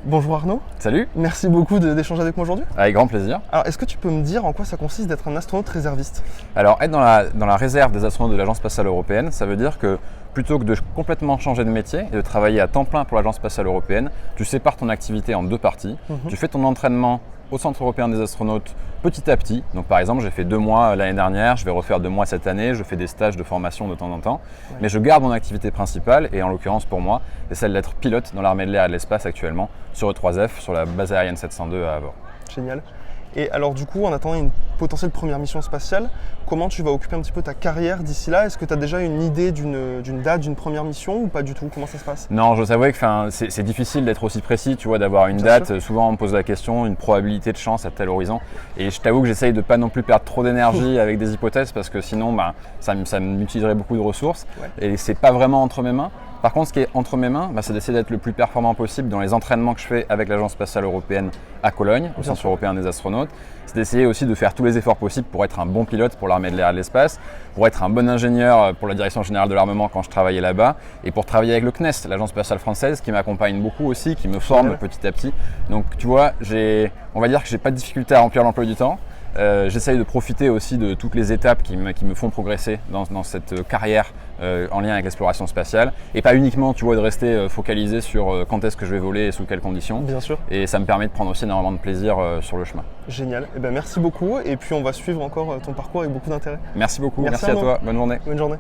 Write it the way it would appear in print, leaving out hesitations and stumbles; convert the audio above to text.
Bonjour Arnaud, Salut, merci beaucoup d'échanger avec moi aujourd'hui. avec grand plaisir. Alors, est-ce que tu peux me dire en quoi ça consiste d'être un astronaute réserviste? Alors, être dans la réserve des astronautes de l'Agence spatiale européenne, ça veut dire que plutôt que de complètement changer de métier et de travailler à temps plein pour l'Agence spatiale européenne, tu sépares ton activité en deux parties. Tu fais ton entraînement au Centre européen des astronautes petit à petit. Donc par exemple, j'ai fait 2 mois l'année dernière, je vais refaire 2 mois cette année, je fais des stages de formation de temps en temps. Ouais. Mais je garde mon activité principale, et en l'occurrence pour moi, c'est celle d'être pilote dans l'armée de l'air et de l'espace actuellement, sur E3F, sur la base aérienne 702 à Avord. Génial. Et alors du coup, en attendant une potentielle première mission spatiale, comment tu vas occuper un petit peu ta carrière d'ici là? Est-ce que tu as déjà une idée d'une date, d'une première mission ou pas du tout? Comment ça se passe? Non, je savais que c'est difficile d'être aussi précis, tu vois, d'avoir une Bien date. sûr. Souvent, on me pose la question, une probabilité de chance à tel horizon. Et je t'avoue que j'essaye de pas non plus perdre trop d'énergie avec des hypothèses, parce que sinon, ça m'utiliserait beaucoup de ressources. Ouais. Et c'est pas vraiment entre mes mains. Par contre, ce qui est entre mes mains, c'est d'essayer d'être le plus performant possible dans les entraînements que je fais avec l'Agence spatiale européenne à Cologne, au Centre européen des astronautes. C'est d'essayer aussi de faire tous les efforts possibles pour être un bon pilote pour l'armée de l'air et de l'espace, pour être un bon ingénieur pour la direction générale de l'armement quand je travaillais là-bas, et pour travailler avec le CNES, l'Agence spatiale française, qui m'accompagne beaucoup aussi, qui me forme petit à petit. Donc tu vois, on va dire que j'ai pas de difficulté à remplir l'emploi du temps. J'essaye de profiter aussi de toutes les étapes qui me font progresser dans cette carrière en lien avec l'exploration spatiale, et pas uniquement, tu vois, de rester focalisé sur quand est-ce que je vais voler et sous quelles conditions. Bien sûr. Et ça me permet de prendre aussi énormément de plaisir sur le chemin. Génial. Eh ben, merci beaucoup et puis on va suivre encore ton parcours avec beaucoup d'intérêt. Merci beaucoup, Merci merci à Arnaud. toi, bonne journée. Bonne journée.